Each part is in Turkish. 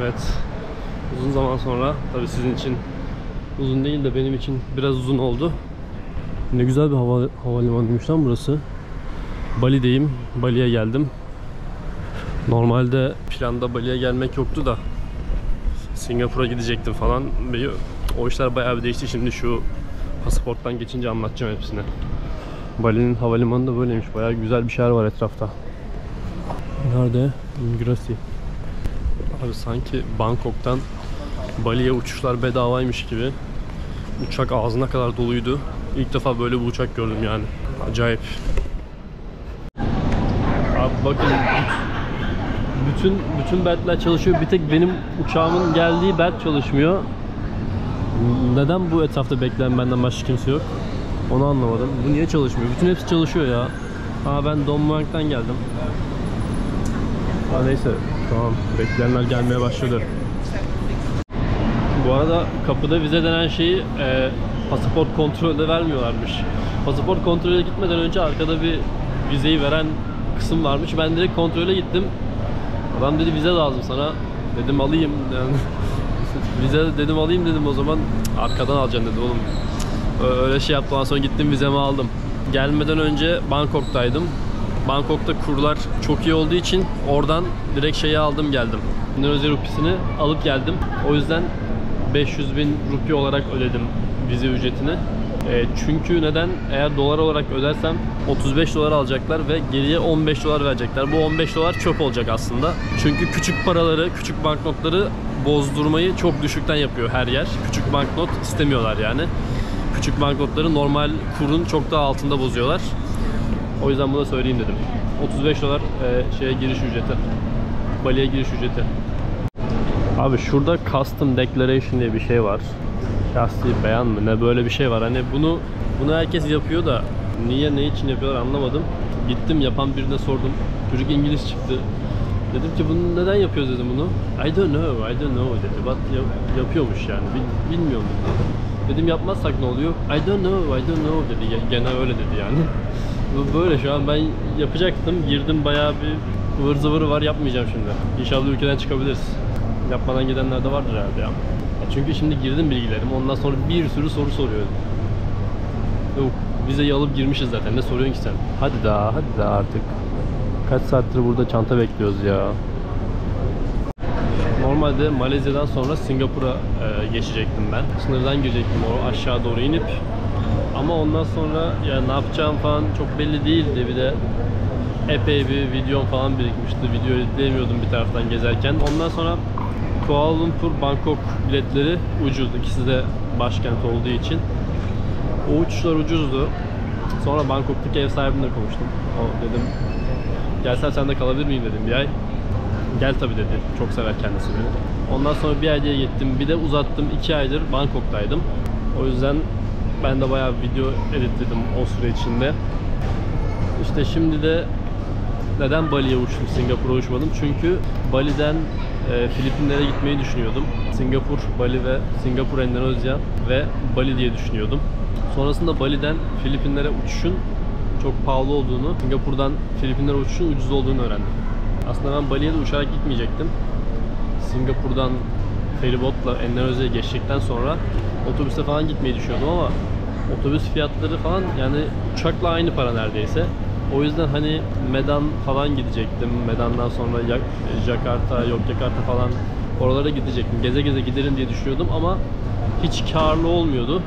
Evet, uzun zaman sonra, tabii sizin için uzun değil de benim için biraz uzun oldu. Ne güzel bir havalimanıymış lan burası. Bali'deyim, Bali'ye geldim. Normalde planda Bali'ye gelmek yoktu da Singapur'a gidecektim falan. O işler bayağı bir değişti. Şimdi şu pasaporttan geçince anlatacağım hepsini. Bali'nin havalimanı da böyleymiş. Bayağı güzel bir şeyler var etrafta. Nerede? Immigrasi. Abi sanki Bangkok'tan Bali'ye uçuşlar bedavaymış gibi. Uçak ağzına kadar doluydu. İlk defa böyle bir uçak gördüm yani. Acayip. Abi bakın, bütün beltler çalışıyor. Bir tek benim uçağımın geldiği belt çalışmıyor. Neden bu etrafta bekleyen benden başka kimse yok? Onu anlamadım. Bu niye çalışmıyor? Bütün hepsi çalışıyor ya. Ben Don Muang'dan geldim. Neyse, tamam. Bekleyenler gelmeye başladı. Bu arada kapıda vize denen şeyi pasaport kontrolde vermiyorlarmış. Pasaport kontrole gitmeden önce arkada bir vizeyi veren kısım varmış. Ben direkt kontrole gittim. Adam dedi vize lazım sana. Dedim alayım. Yani vize dedim alayım dedim, o zaman arkadan alacaksın dedi oğlum. Öyle şey yaptım. Sonra gittim vizemi aldım. Gelmeden önce Bangkok'taydım. Bangkok'ta kurlar çok iyi olduğu için oradan direkt şeyi aldım geldim. Endonezya rupisini alıp geldim. O yüzden 500.000 rupi olarak ödedim vize ücretini. Çünkü neden? Eğer dolar olarak ödersem 35 dolar alacaklar ve geriye 15 dolar verecekler. Bu 15 dolar çöp olacak aslında. Çünkü küçük paraları, küçük banknotları bozdurmayı çok düşükten yapıyor her yer. Küçük banknot istemiyorlar yani. Küçük banknotları normal kurun çok daha altında bozuyorlar. O yüzden bunu da söyleyeyim dedim. 35 dolar şeye giriş ücreti. Bali'ye giriş ücreti. Abi şurada Custom Declaration diye bir şey var. Şahsi beyan mı ne, böyle bir şey var. Hani bunu herkes yapıyor da niye, ne için yapıyorlar anlamadım. Gittim yapan birine sordum. Çocuk İngiliz çıktı. Dedim ki bunu neden yapıyoruz dedim bunu. I don't know dedi. But yapıyormuş yani. Bilmiyorum dedi. Dedim yapmazsak ne oluyor? I don't know dedi. Gene öyle dedi yani. Böyle şu an ben yapacaktım. Girdim, bayağı bir ıvır zıvırı var, yapmayacağım şimdi. İnşallah ülkeden çıkabiliriz. Yapmadan gidenler de vardır herhalde ya. Çünkü şimdi girdim bilgilerimi, ondan sonra bir sürü soru soruyor. Yok, vizeyi alıp girmişiz zaten, ne soruyorsun ki sen? Hadi daha artık. Kaç saattir burada çanta bekliyoruz ya. Normalde Malezya'dan sonra Singapur'a geçecektim ben. Sınırdan girecektim o aşağı doğru inip. Ama ondan sonra ya ne yapacağım falan çok belli değildi. Bir de epey bir videom falan birikmişti. Video editleyemiyordum bir taraftan gezerken. Ondan sonra Kuala Lumpur, Bangkok biletleri ucuzdu. İkisi de başkent olduğu için. O uçuşlar ucuzdu. Sonra Bangkok'taki ev sahibimle konuştum. O dedim, gelsem sen de kalabilir miyim dedim bir ay. Gel tabi dedi. Çok sever kendisi beni. Ondan sonra bir ay diye gittim. Bir de uzattım. 2 aydır Bangkok'taydım. O yüzden ben de bayağı video editledim o süre içinde. İşte şimdi de neden Bali'ye uçtum, Singapur'a uçmadım? Çünkü Bali'den Filipinlere gitmeyi düşünüyordum. Singapur, Bali ve Singapur, Endonezya ve Bali diye düşünüyordum. Sonrasında Bali'den Filipinlere uçuşun çok pahalı olduğunu, Singapur'dan Filipinlere uçuşun ucuz olduğunu öğrendim. Aslında ben Bali'ye de uçarak gitmeyecektim. Singapur'dan feribotla Endonezya'ya geçtikten sonra otobüste falan gitmeyi düşünüyordum ama otobüs fiyatları falan yani uçakla aynı para neredeyse. O yüzden hani Medan falan gidecektim. Medan'dan sonra Jakarta, Yogyakarta falan oralara gidecektim. Geze geze giderim diye düşünüyordum ama hiç karlı olmuyordu.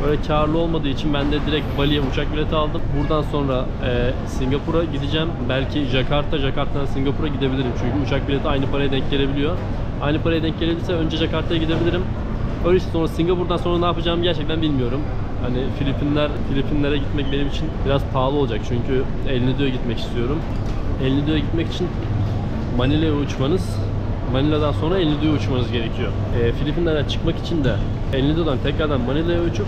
Böyle karlı olmadığı için ben de direkt Bali'ye uçak bileti aldım. Buradan sonra Singapur'a gideceğim. Belki Jakarta'dan Singapur'a gidebilirim. Çünkü uçak bileti aynı paraya denk gelebiliyor. Aynı paraya denk gelirse önce Jakarta'ya gidebilirim. Öyle işte, sonra Singapur'dan sonra ne yapacağımı gerçekten bilmiyorum. Hani Filipinlere gitmek benim için biraz pahalı olacak çünkü El Nido'ya gitmek istiyorum. El Nido'ya gitmek için Manila'ya uçmanız, Manila'dan sonra El Nido'ya uçmanız gerekiyor. Filipinler'e çıkmak için de El Nido'dan tekrardan Manila'ya uçup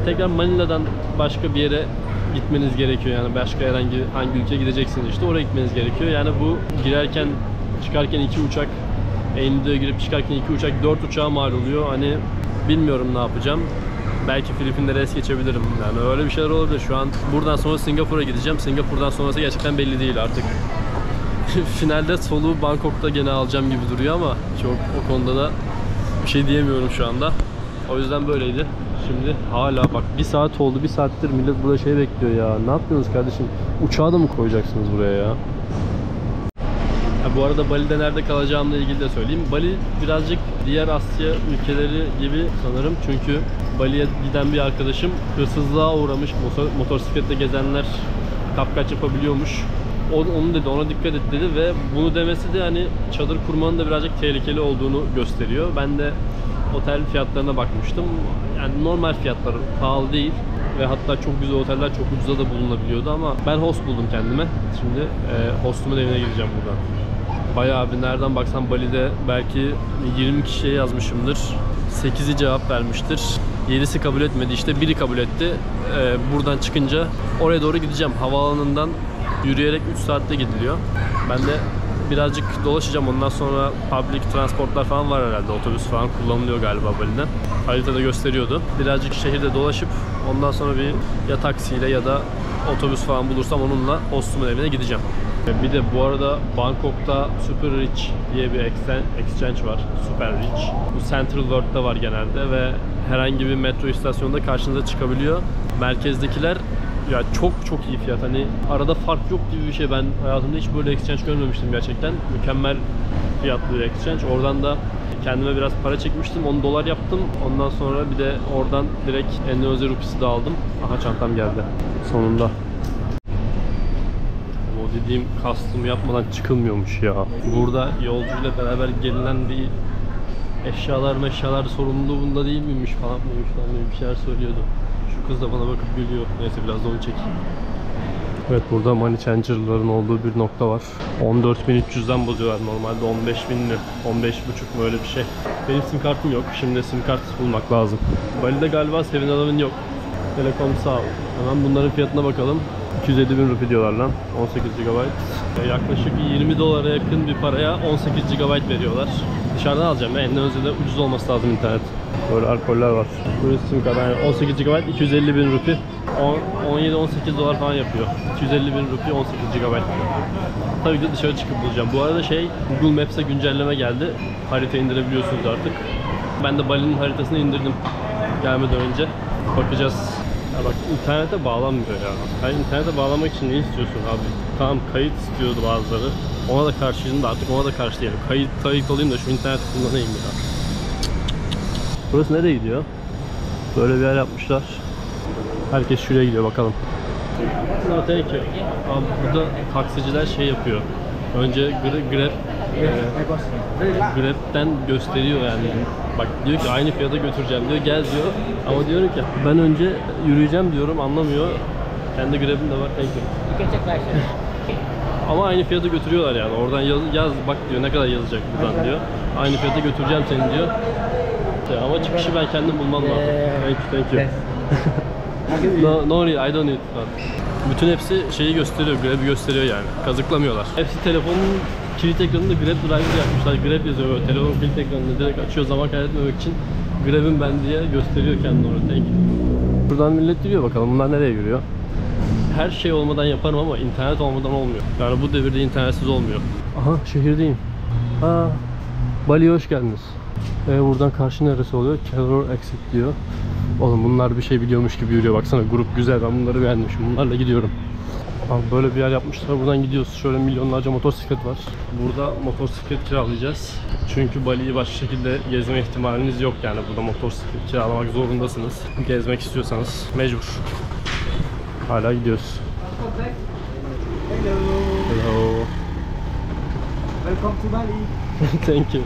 tekrar Manila'dan başka bir yere gitmeniz gerekiyor. Yani başka hangi ülkeye gideceksiniz işte oraya gitmeniz gerekiyor. Yani bu girerken çıkarken 2 uçak, El Nido'ya girip çıkarken 2 uçak, 4 uçağa mal oluyor. Hani bilmiyorum ne yapacağım. Belki Filipinlere es geçebilirim. Yani öyle bir şeyler olabilir. Şu an buradan sonra Singapur'a gideceğim. Singapur'dan sonrası gerçekten belli değil artık. finalde soluğu Bangkok'ta gene alacağım gibi duruyor ama çok o konuda da bir şey diyemiyorum şu anda. O yüzden böyleydi. Şimdi hala bak 1 saat oldu. 1 saattir millet burada şey bekliyor ya. Ne yapıyorsunuz kardeşim? Uçağı da mı koyacaksınız buraya ya? Bu arada Bali'de nerede kalacağımla ilgili de söyleyeyim. Bali birazcık diğer Asya ülkeleri gibi sanırım. Çünkü Bali'ye giden bir arkadaşım hırsızlığa uğramış. Motosikletle gezenler kapkaç yapabiliyormuş. Onu dedi, ona dikkat et dedi ve bunu demesi de hani çadır kurmanın da birazcık tehlikeli olduğunu gösteriyor. Ben de otel fiyatlarına bakmıştım. Yani normal fiyatları, pahalı değil. Ve hatta çok güzel oteller çok ucuza da bulunabiliyordu ama ben host buldum kendime. Şimdi hostumun evine gideceğim buradan. Bayağı bir nereden baksan Bali'de belki 20 kişiye yazmışımdır. 8'i cevap vermiştir. 7'si kabul etmedi, işte biri kabul etti. Buradan çıkınca oraya doğru gideceğim. Havaalanından yürüyerek 3 saatte gidiliyor. Ben de birazcık dolaşacağım. Ondan sonra public transportlar falan var herhalde. Otobüs falan kullanılıyor galiba Bali'de. Haritada gösteriyordu. Birazcık şehirde dolaşıp ondan sonra ya taksiyle ya da otobüs falan bulursam onunla hostumun evine gideceğim. Bir de bu arada Bangkok'ta Super Rich diye bir exchange var. Super Rich. Bu Central World'da var genelde ve herhangi bir metro istasyonunda karşınıza çıkabiliyor. Merkezdekiler ya çok iyi fiyat. Hani arada fark yok gibi bir şey. Ben hayatımda hiç böyle exchange görmemiştim gerçekten. Mükemmel fiyatlı bir exchange. Oradan da kendime biraz para çekmiştim. 10 dolar yaptım. Ondan sonra bir de oradan direkt Endonezya rupisi de aldım. Aha çantam geldi. Sonunda. O dediğim custom yapmadan çıkılmıyormuş ya. Burada yolcuyla beraber gelinen bir eşyalar sorumluluğu bunda değil miymiş falan mıymış falan bir şeyler söylüyordu. Şu kız da bana bakıp gülüyor. Neyse biraz da onu çekeyim. Evet, burada money changer'ların olduğu bir nokta var. 14.300'den bozuyorlar normalde 15.000'li, 15.500 böyle bir şey. Benim sim kartım yok. Şimdi sim kart bulmak lazım. Bali'de galiba 7-Eleven yok. Telekom sağ ol. Hemen bunların fiyatına bakalım. 250.000 rupi diyorlar lan. 18 GB. Yaklaşık 20 dolara yakın bir paraya 18 GB veriyorlar. Dışarıdan alacağım ya. Endonezya'da ucuz olması lazım internet. Böyle alkoller var. Burası sim kartı. Yani 18 GB 250.000 rupi. 17-18 dolar falan yapıyor. 250.000 rupi 18 GB. Tabii ki dışarı çıkıp bulacağım. Bu arada Google Maps'e güncelleme geldi. Harita indirebiliyorsunuz artık. Ben de Bali'nin haritasını indirdim gelmeden önce. Bakacağız. Ya bak, internete bağlanmıyor ya. Yani internete bağlamak için ne istiyorsun abi? Tamam, kayıt istiyordu bazıları. Ona da karşıydım da artık ona da karşı değilim. Kayıt olayım da şu interneti kullanayım ya. Burası nereye gidiyor? Böyle bir yer yapmışlar. Herkes şuraya gidiyor bakalım. No, thank you. Abi burada taksiciler yapıyor. Önce Grab'den gösteriyor yani. Bak diyor ki aynı fiyata götüreceğim diyor, gel diyor. Ama diyorum ki ben önce yürüyeceğim diyorum, anlamıyor. Kendi Grab'im de var, thank you. Ama aynı fiyata götürüyorlar yani. Oradan yaz bak diyor, ne kadar yazacak buradan diyor. Aynı fiyata götüreceğim seni diyor. Ama çıkışı ben kendim bulmam lazım. Thank you. No, I don't need that. Bütün hepsi gösteriyor, Grab'i gösteriyor yani. Kazıklamıyorlar. Hepsi telefonun kilit ekranında Grab driver yapmışlar. Grab yazıyor böyle. Telefonun kilit ekranında direkt açıyor, zaman kaybetmemek için Grab'im ben diye gösteriyor kendini orada. Thank you. Buradan millet yürüyor bakalım. Bunlar nereye yürüyor? Her şey olmadan yaparım ama internet olmadan olmuyor. Yani bu devirde internetsiz olmuyor. Aha, şehirdeyim. Bali'ye hoş geldiniz. Buradan karşı neresi oluyor? Kelor Exit diyor. Oğlum bunlar bir şey biliyormuş gibi yürüyor. Baksana, grup güzel. Ben bunları beğendim. Şimdi bunlarla gidiyorum. Abi böyle bir yer yapmışlar. Buradan gidiyoruz. Şöyle milyonlarca motosiklet var. Burada motosiklet kiralayacağız. Çünkü Bali'yi başka şekilde gezme ihtimaliniz yok yani. Burada motosiklet kiralamak zorundasınız. Gezmek istiyorsanız mecbur. Hala gidiyoruz. Hello. Welcome to Bali. Thank you.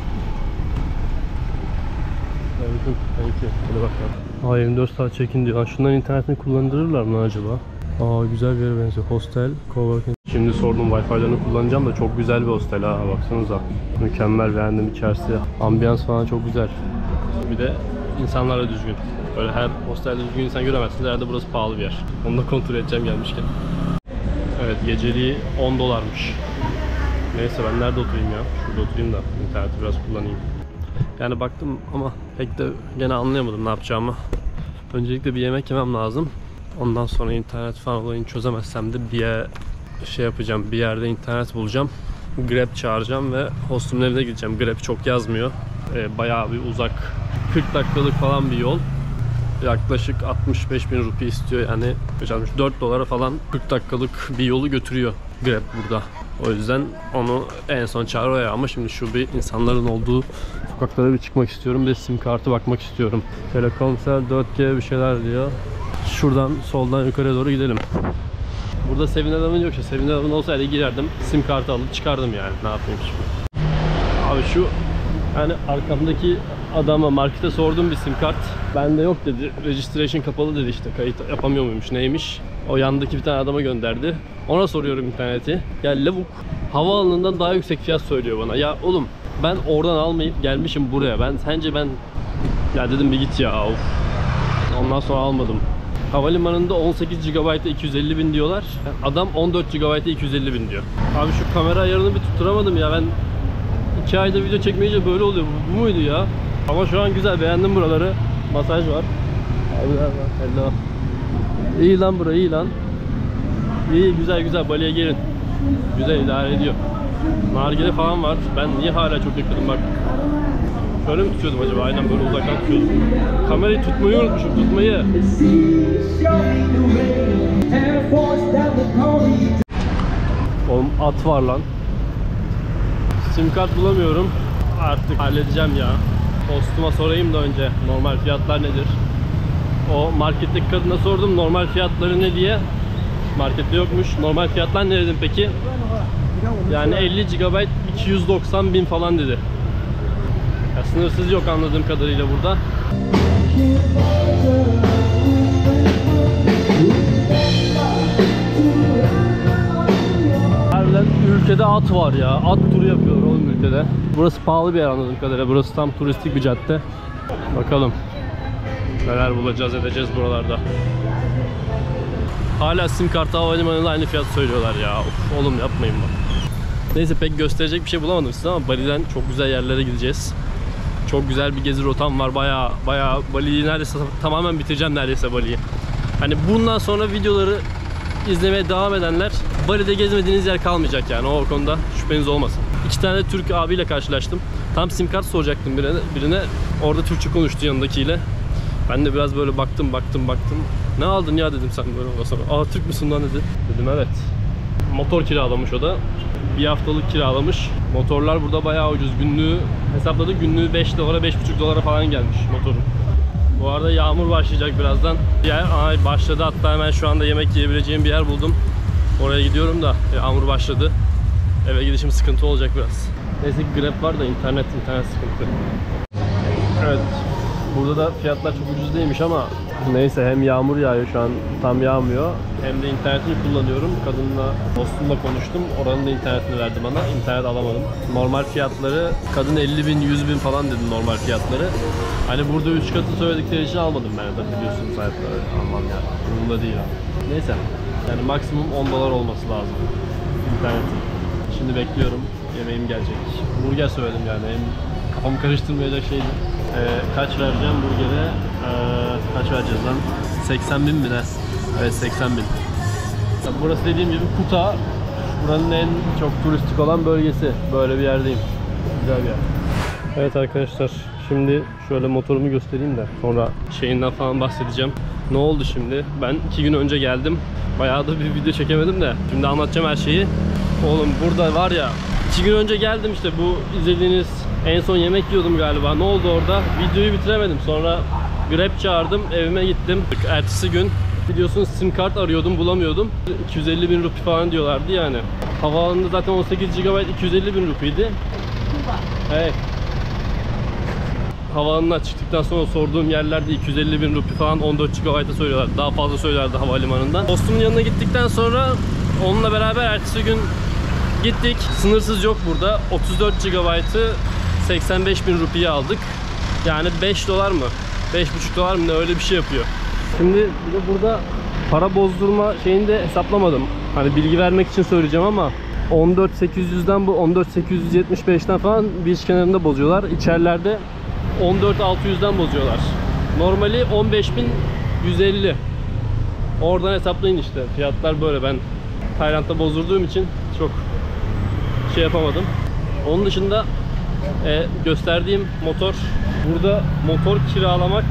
Thank you. Hadi bakalım. 24 saat check-in diyor. Şundan internetini kullandırırlar mı acaba? Güzel bir yere benziyor. Hostel, coworking. Şimdi sordum, Wi-Fi'lerini kullanacağım da çok güzel bir hostel ha, baksanıza. Mükemmel, beğendim içerisi. Ambiyans falan çok güzel. Bir de insanlar da düzgün. Böyle her hostelde düzgün insan göremezsiniz. Herhalde burası pahalı bir yer. Onu da kontrol edeceğim gelmişken. Evet, geceliği 10 dolarmış. Neyse, ben nerede oturayım ya? Şurada oturayım da interneti biraz kullanayım. Yani baktım ama pek de gene anlayamadım ne yapacağımı. Öncelikle bir yemek yemem lazım. Ondan sonra internet falan olayını çözemezsem de yapacağım. Bir yerde internet bulacağım. Grab çağıracağım ve hostumun evine gideceğim. Grab çok yazmıyor. Bayağı bir uzak. 40 dakikalık falan bir yol. Yaklaşık 65.000 rupi istiyor. Yani 4 dolara falan 40 dakikalık bir yolu götürüyor Grab burada. O yüzden onu en son çağırıyor ama şimdi şu bir insanların olduğu sokaklara bir çıkmak istiyorum. Bir de sim kartı bakmak istiyorum. Telekomsel 4G bir şeyler diyor. Şuradan soldan yukarıya doğru gidelim. Burada 7-Eleven yok işte. 7-Eleven olsaydı girerdim. Sim kartı alıp çıkardım yani. Ne yapayım şimdi? Abi şu yani arkamdaki adama markete sordum bir sim kart. Bende yok dedi. Registration kapalı dedi işte. Kayıt yapamıyor muymuş neymiş. O yandaki bir tane adama gönderdi. Ona soruyorum interneti. Ya lavuk havaalanından daha yüksek fiyat söylüyor bana. Ya oğlum ben oradan almayıp gelmişim buraya. Sence ben ya dedim bir git ya. Of. Ondan sonra almadım. Havalimanında 18 GB'a 250.000 diyorlar. Adam 14 GB'a 250.000 diyor. Abi şu kamera ayarını bir tutturamadım ya. Ben 2 ayda video çekmeyince böyle oluyor. Bu muydu ya? Ama şu an güzel, beğendim buraları. Masaj var. Abiler var. Hello. İyi lan bura, iyi lan. İyi, güzel güzel. Bali'ye gelin. Güzel idare ediyor. Nargile falan var. Ben niye hala çok yakınım bak. Şöyle mi tutuyordum acaba? Aynen böyle uzaktan tutuyordum. Kamerayı tutmayı unutmuşum, tutmayı. Oğlum at var lan. Sim kart bulamıyorum. Artık halledeceğim ya. Postuma sorayım da önce normal fiyatlar nedir? O marketteki kadına sordum normal fiyatları ne diye. Markette yokmuş. Normal fiyatlar ne dedim peki? Yani 50 GB 290.000 falan dedi. Ya sınırsız yok anladığım kadarıyla burada. Harbiden ülkede at var ya. At turu yapıyorlar oğlum ülkede. Burası pahalı bir yer anladığım kadarıyla. Burası tam turistik bir cadde. Bakalım neler bulacağız edeceğiz buralarda. Hala sim kartı havalimanında aynı fiyat söylüyorlar ya. Of, oğlum yapmayın bak. Neyse pek gösterecek bir şey bulamadım size ama Bali'den çok güzel yerlere gideceğiz. Çok güzel bir gezi rotam var. Bayağı Bali'yi neredeyse tamamen bitireceğim neredeyse Bali'yi. Hani bundan sonra videoları izlemeye devam edenler Bali'de gezmediğiniz yer kalmayacak yani o konuda şüpheniz olmasın. 2 tane Türk abiyle karşılaştım. Tam sim kart soracaktım birine. Orada Türkçe konuştu yanındakiyle. Ben de biraz böyle baktım. Ne aldın ya dedim sen böyle ondan sonra. Aa Türk müsün lan dedi. Dedim evet. Motor kiralamış o da. Bir haftalık kiralamış. Motorlar burada bayağı ucuz. Günlüğü hesapladı. Günlüğü 5 dolara 5,5 dolara falan gelmiş motorun. Bu arada yağmur başlayacak birazdan. Başladı hatta hemen şu anda yemek yiyebileceğim bir yer buldum. Oraya gidiyorum da yağmur başladı. Eve gidişim sıkıntı olacak biraz. Neyse Grab var da internet sıkıntı. Evet. Burada da fiyatlar çok ucuz değilmiş ama neyse hem yağmur yağıyor şu an tam yağmıyor hem de internetini kullanıyorum. Kadınla dostumla konuştum. Oranın da internetini verdi bana. İnternet alamadım. Normal fiyatları kadın 50.000 100.000 falan dedi normal fiyatları. Hani burada 3 katı söyledikleri için almadım ben de biliyorsunuz hayatları almam yani. Bunun değil abi. Neyse. Yani maksimum 10 dolar olması lazım internetin. Şimdi bekliyorum. Yemeğim gelecek. Burger söyledim yani. Hem kafamı karıştırmayacak şeydi. Kaç vereceğim burgere? Kaç vereceğiz lan? 80.000 mi ne? Evet 80.000. Burası dediğim gibi Kuta. Buranın en çok turistik olan bölgesi. Böyle bir yerdeyim. Güzel bir yer. Evet arkadaşlar. Şimdi şöyle motorumu göstereyim de sonra şeyinden falan bahsedeceğim. Ne oldu şimdi? Ben 2 gün önce geldim. Bayağı da bir video çekemedim de. Şimdi anlatacağım her şeyi. Oğlum burada var ya 2 gün önce geldim işte bu izlediğiniz en son yemek yiyordum galiba. Ne oldu orada? Videoyu bitiremedim. Sonra Grab çağırdım. Evime gittim. Ertesi gün biliyorsunuz sim kart arıyordum. Bulamıyordum. 250.000 rupi falan diyorlardı yani. Havaalanında zaten 18 GB 250.000 rupiydi. Evet. Havaalanına çıktıktan sonra sorduğum yerlerde 250.000 rupi falan 14 GB'a söylüyorlar. Daha fazla söylerdi havalimanından. Dostumun yanına gittikten sonra onunla beraber ertesi gün gittik. Sınırsız yok burada. 34 GB'ı 85.000 rupiye aldık. Yani 5 dolar mı? 5,5 dolar mı ne öyle bir şey yapıyor. Şimdi bir de burada para bozdurma şeyini de hesaplamadım. Hani bilgi vermek için söyleyeceğim ama 14.800'den bu 14.875'ten falan beach kenarında bozuyorlar. İçerilerde 14.600'den bozuyorlar. Normali 15.150. Oradan hesaplayın işte. Fiyatlar böyle. Ben Tayland'da bozdurduğum için çok şey yapamadım. Onun dışında gösterdiğim motor, burada motor kiralamak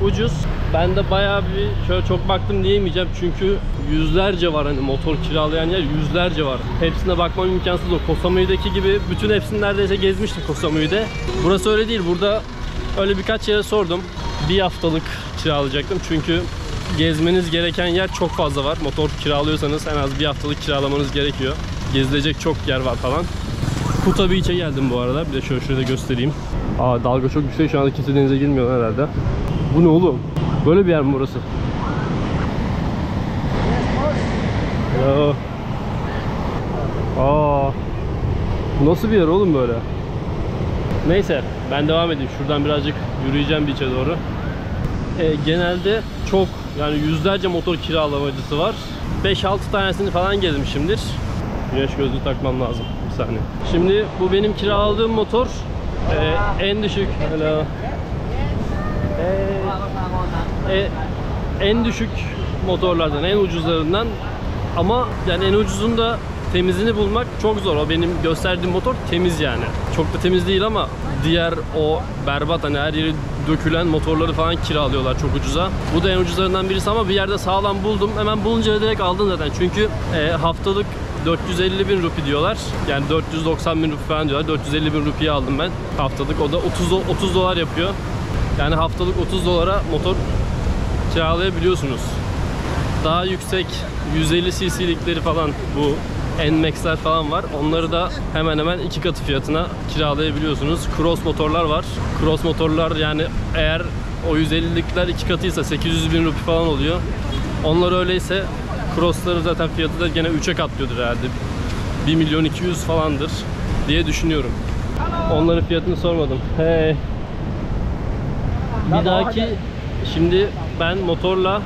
ucuz. Ben de bayağı bir şöyle çok baktım diyemeyeceğim çünkü yüzlerce var, hani motor kiralayan yer yüzlerce var. Hepsine bakmam imkansız o. Koh Samui'deki gibi bütün hepsini neredeyse gezmiştim Koh Samui'de. Burası öyle değil. Burada öyle birkaç yere sordum. Bir haftalık kiralayacaktım çünkü gezmeniz gereken yer çok fazla var. Motor kiralıyorsanız en az bir haftalık kiralamanız gerekiyor. Gezilecek çok yer var falan. Kuta Beach'e geldim bu arada. Bir de şöyle şurada göstereyim. Aa, dalga çok yüksek. Şu anda kimse denize girmiyor herhalde. Bu ne oğlum? Böyle bir yer mi burası? Ya. Aa. Nasıl bir yer oğlum böyle? Neyse, ben devam edeyim. Şuradan birazcık yürüyeceğim beach'e doğru. Genelde çok, yani yüzlerce motor kiralamacısı var. 5-6 tanesini falan gezmişimdir. Güneş gözlüğü takmam lazım. Bir saniye. Şimdi bu benim kiraladığım motor. En düşük en düşük motorlardan, en ucuzlarından, ama yani en ucuzunda temizini bulmak çok zor. O benim gösterdiğim motor temiz yani. Çok da temiz değil ama diğer o berbat, hani her yeri dökülen motorları falan kiralıyorlar çok ucuza. Bu da en ucuzlarından birisi ama bir yerde sağlam buldum. Hemen bulunca direkt aldım zaten. Çünkü haftalık 450.000 rupi diyorlar. Yani 490.000 rupi falan diyorlar. 450.000 rupiye aldım ben haftalık. O da 30 dolar yapıyor. Yani haftalık 30 dolara motor kiralayabiliyorsunuz. Daha yüksek 150 cc'likleri falan, bu NMAX'ler falan var. Onları da hemen hemen 2 katı fiyatına kiralayabiliyorsunuz. Cross motorlar var. Cross motorlar, yani eğer o 150'likler 2 katıysa 800.000 rupi falan oluyor. Onlar öyleyse Cross'ları zaten fiyatı da gene 3'e katlıyordur herhalde. 1.200.000 falandır diye düşünüyorum. Onların fiyatını sormadım. Hey. Bir dahaki, şimdi ben motorla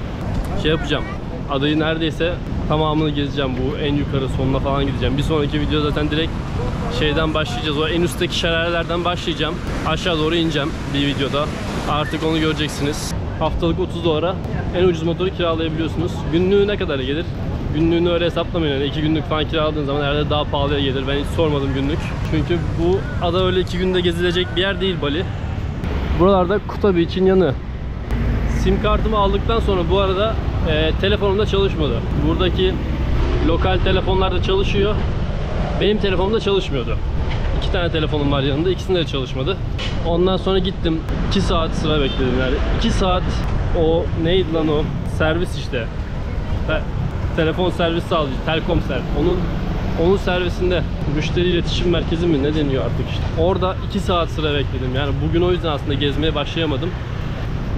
şey yapacağım. Adayı neredeyse tamamını gezeceğim. Bu en yukarı sonuna falan gideceğim. Bir sonraki video zaten direkt şeyden başlayacağız. O en üstteki şelalelerden başlayacağım. Aşağı doğru ineceğim bir videoda. Artık onu göreceksiniz. Haftalık 30 dolara en ucuz motoru kiralayabiliyorsunuz. Günlüğü ne kadar gelir? Günlüğünü öyle hesaplamayın. Yani 2 günlük falan kiraladığın zaman herhalde daha pahalıya gelir. Ben hiç sormadım günlük. Çünkü bu ada öyle 2 günde gezilecek bir yer değil, Bali. Buralarda Kuta Beach'in yanı. Sim kartımı aldıktan sonra bu arada telefonum da çalışmadı. Buradaki lokal telefonlar da çalışıyor. Benim telefonum da çalışmıyordu. 2 tane telefonum var yanında. İkisinde de çalışmadı. Ondan sonra gittim. 2 saat sıra bekledim yani. 2 saat o neydi lan o? Servis işte. Telefon servis sağlayıcı. Telkomsel. Onun servisinde, müşteri iletişim merkezi mi ne deniyor artık işte. Orada 2 saat sıra bekledim. Yani bugün o yüzden aslında gezmeye başlayamadım.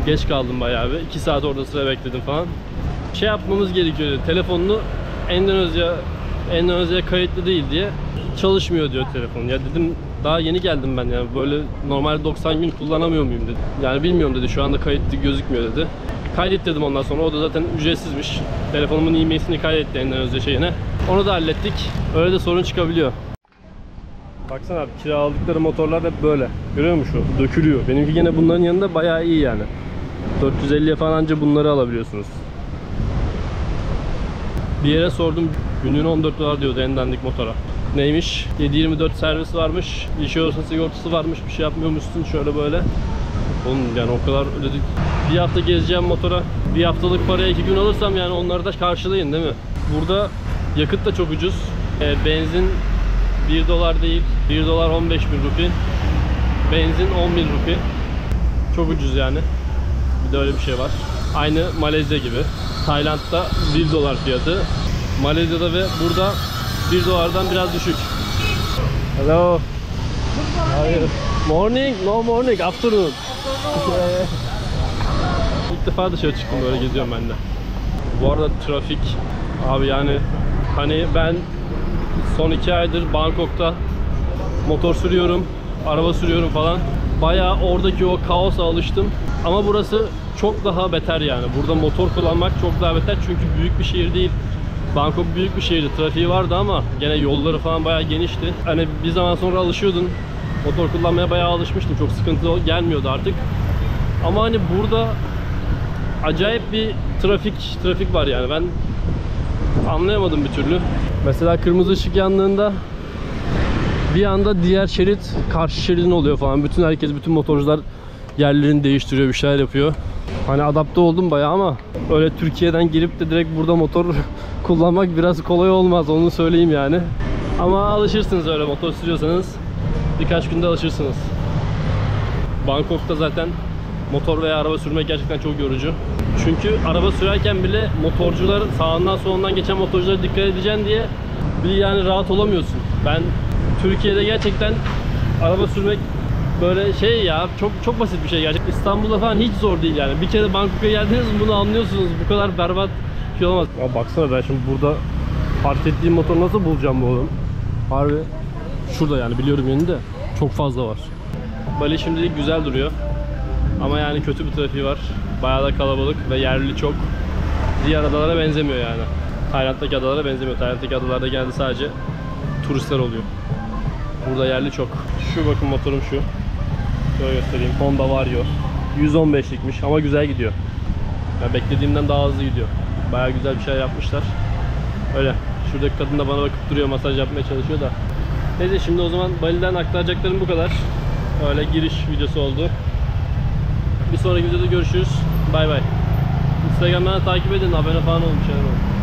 Geç kaldım bayağı bir. 2 saat orada sıra bekledim falan. Şey yapmamız gerekiyor. Telefonunu Endonezya'ya kayıtlı değil diye çalışmıyor diyor telefon. Ya dedim, daha yeni geldim ben, yani böyle normal 90 gün kullanamıyor muyum dedi. Yani bilmiyorum dedi, şu anda kayıtlı gözükmüyor dedi. Kaydet dedim ondan sonra. O da zaten ücretsizmiş. Telefonumun e-mail'ini kaydetti Endonezya şeyine. Onu da hallettik. Öyle de sorun çıkabiliyor. Baksana abi, kiraladıkları motorlar hep böyle. Görüyor musun şu? Dökülüyor. Benimki gene bunların yanında bayağı iyi yani. 450'ye falan anca bunları alabiliyorsunuz. Bir yere sordum. Günlüğüne 14 dolar diyordu en dandik motora. Neymiş? 7/24 servis varmış. İş olsa sigortası varmış. Bir şey yapmıyormuşsun şöyle böyle. Oğlum yani o kadar ödedik. Bir hafta gezeceğim motora. Bir haftalık paraya 2 gün alırsam yani onları da karşılayın değil mi? Burada yakıt da çok ucuz. Benzin 1 dolar değil. 1 dolar 15.000 rupi. Benzin 10.000 rupi. Çok ucuz yani. Bir de öyle bir şey var. Aynı Malezya gibi. Tayland'da 1 dolar fiyatı. Malezya'da ve burada 1 dolardan biraz düşük. Hello. Hayır. Morning, no morning, afternoon. İlk defa dışarı çıktım, böyle geziyorum ben de. Bu arada trafik abi, yani hani ben son 2 aydır Bangkok'ta motor sürüyorum, araba sürüyorum falan. Bayağı oradaki o kaosa alıştım. Ama burası çok daha beter yani. Burada motor kullanmak çok daha beter çünkü büyük bir şehir değil. Bangkok büyük bir şehirdi, trafiği vardı ama gene yolları falan bayağı genişti. Hani bir zaman sonra alışıyordun. Motor kullanmaya bayağı alışmıştım. Çok sıkıntı gelmiyordu artık. Ama hani burada acayip bir trafik var yani. Ben anlayamadım bir türlü. Mesela kırmızı ışık yandığında bir anda diğer şerit karşı şeridin oluyor falan. Bütün motorcular yerlerini değiştiriyor, bir şeyler yapıyor. Hani adapte oldum bayağı ama öyle Türkiye'den girip de direkt burada motor kullanmak biraz kolay olmaz, onu söyleyeyim yani. Ama alışırsınız, öyle motor sürüyorsanız birkaç günde alışırsınız. Bangkok'ta zaten motor veya araba sürmek gerçekten çok yorucu. Çünkü araba sürerken bile motorcular, sağından solundan geçen motorculara dikkat edeceksin diye bir yani rahat olamıyorsun. Ben Türkiye'de gerçekten araba sürmek böyle şey ya, çok basit bir şey gerçekten. İstanbul'da falan hiç zor değil yani. Bir kere Bangkok'a geldiniz bunu anlıyorsunuz. Bu kadar berbat şey olamaz. Ya baksana, ben şimdi burada park ettiğim motoru nasıl bulacağım bu oğlum? Harbi şurada yani, biliyorum yeni de çok fazla var. Bali şimdilik güzel duruyor. Ama yani kötü bir trafiği var. Bayağı da kalabalık ve yerli çok. Diğer adalara benzemiyor yani. Tayland'daki adalara benzemiyor. Tayland'daki adalarda genelde sadece turistler oluyor. Burada yerli çok. Şu bakın motorum şu. Şöyle göstereyim. Honda Vario. 115'likmiş ama güzel gidiyor. Yani beklediğimden daha hızlı gidiyor. Bayağı güzel bir şey yapmışlar. Öyle. Şuradaki kadın da bana bakıp duruyor, masaj yapmaya çalışıyor da. Neyse, şimdi o zaman Bali'den aktaracaklarım bu kadar. Öyle giriş videosu oldu. Bir sonraki videoda görüşürüz. Bay bay. Instagram'dan takip edin, abone falan olun, bir şeyler olun.